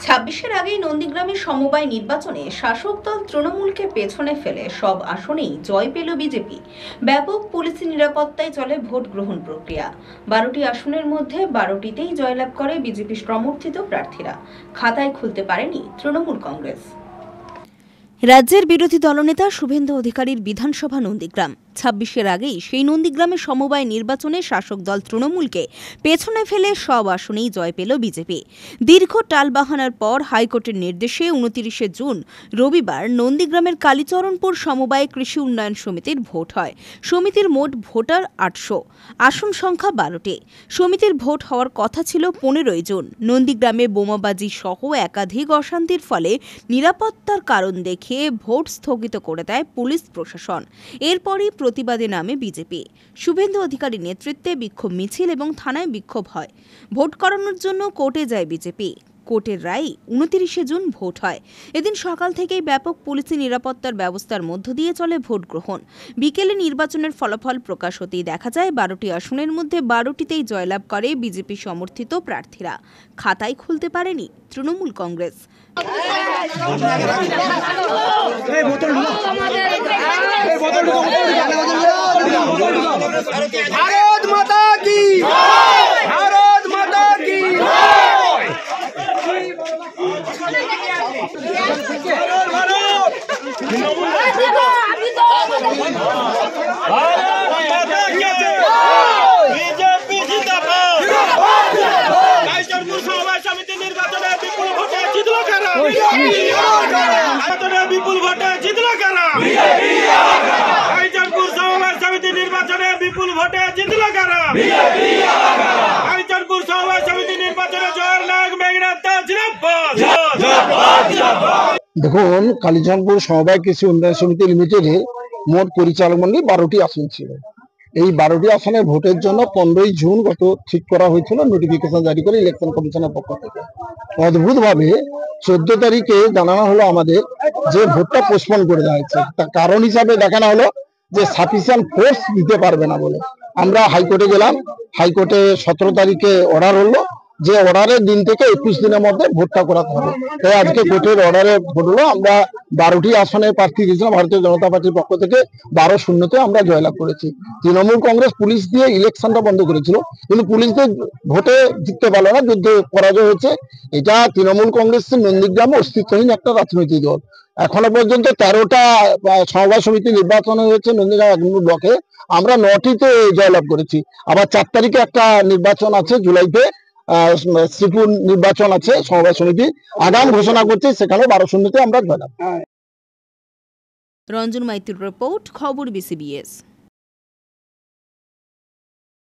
২৬-এর আগেই নন্দীগ্রামের সমবায় নির্বাচনে শাসক দল তৃণমূলকে পেছনে ফেলে সব আসনেই জয় পেল বিজেপি। ব্যাপক পুলিশি নিরাপত্তায় চলে ভোট গ্রহণ প্রক্রিয়া। ১২টি আসনের মধ্যে ১২টিতেই জয়লাভ করে বিজেপি সমর্থিত প্রার্থীরা। খাতায় খুলতে পারেনি তৃণমূল কংগ্রেস। রাজ্যের বিরোধী দলনেতা শুভেন্দু অধিকারীর বিধানসভা নন্দীগ্রাম। ২৬-এর আগেই সেই নন্দীগ্রামের সমবায় নির্বাচনে শাসক দল তৃণমূলকে পেছনে ফেলে সব আসনেই জয় পেল বিজেপি। দীর্ঘ টালবাহানার পর হাইকোর্টের নির্দেশে ২৯শে জুন রবিবার নন্দীগ্রামের কালীচরণপুর সমবায় কৃষি উন্নয়ন সমিতির ভোট হয়। সমিতির মোট ভোটার ৮০০, আসন সংখ্যা ১২টি। সমিতির ভোট হওয়ার কথা ছিল ১৫ই জুন। নন্দীগ্রামে বোমাবাজি সহ একাধিক অশান্তির ফলে নিরাপত্তার কারণ দেখিয়ে ভোট স্থগিত করে দেয় পুলিশ প্রশাসন। এরপরই প্রতিবাদে নামে বিজেপি। শুভেন্দু অধিকারীর নেতৃত্বে বিক্ষোভ মিছিল এবং থানায় বিক্ষোভ হয়। ভোট করানোর জন্য কোর্টে যায় বিজেপি। কোর্টের রায়ে ২৯শে জুন ভোট হয়। এদিন সকাল থেকেই ব্যাপক পুলিশি নিরাপত্তার ব্যবস্থার মধ্য দিয়ে চলে ভোট গ্রহণ। বিকেলে নির্বাচনের ফলাফল প্রকাশ হতেই দেখা যায় ১২টি আসনের মধ্যে ১২টিতেই জয়লাভ করে বিজেপি সমর্থিত প্রার্থীরা। খাতায় খুলতে পারেনি তৃণমূল কংগ্রেস। भारत माता की भारत माता की बीजेपी जिंदाबाद। कालीचरणपुर समवाय समिति निर्वाचने विपुल भोटे जितलो करा। विपुल भोटे जितलो करा। कालीचरणपुर समवाय समिति निर्वाचने विपुल भोटे जितलो करा। कालीचरणपुर समवाय समिति निर्वाचने जोर नाग मेघनाथ जिंदाबाद। দেখুন, কালীচরণপুর সমবায় কৃষি উন্নয়ন সমিতি লিমিটেডে মোট পরিচালক মন্ডলী ১২টি আসন ছিল। এই ১২টি আসনের ভোটের জন্য ১৫ই জুন গত ঠিক করা হয়েছিল নোটিফিকেশন জারি করে ইলেকশন কমিশনের পক্ষ থেকে। অদ্ভুত ভাবে ১৪ তারিখে জানানো হলো আমাদের যে ভোটটা পোস্টপোন করে দেওয়া হয়েছে। তার কারণ হিসাবে দেখানো হলো যে সাফিসিয়েন্ট ফোর্স দিতে পারবে না বলে। আমরা হাইকোর্টে গেলাম। হাইকোর্টে ১৭ তারিখে অর্ডার হলো যে অর্ডারের দিন থেকে ২১ দিনের মধ্যে ভোটটা করাতে হবে। তাই আজকে কোর্টের অর্ডারে ভোট হলো। আমরা ১২টি আসনের প্রার্থী দিয়েছিলাম ভারতীয় জনতা পার্টির পক্ষ থেকে। ১২-০তে আমরা জয়লাভ করেছি। তৃণমূল কংগ্রেস পুলিশ দিয়ে ইলেকশনটা বন্ধ করেছিল, কিন্তু পুলিশদের ভোটে জিততে পারলো না, যুদ্ধে পরাজয় হয়েছে। এটা তৃণমূল কংগ্রেসের নন্দীগ্রামে অস্তিত্বহীন একটা রাজনৈতিক দল। এখনো পর্যন্ত ১৩টা সমবায় সমিতি নির্বাচন হয়েছে নন্দীগ্রাম ১ নম্বর ব্লকে। আমরা ৯টিতে জয়লাভ করেছি। আবার ৪ তারিখে একটা নির্বাচন আছে, জুলাইতে শ্রীপুর নির্বাচন আছে সমবায় সমিতি। আগাম ঘোষণা করছে, সেখানে ১২-০তে আমরা জয়লাভ। রঞ্জন মাইতির রিপোর্ট, খবর বিসিবিএস।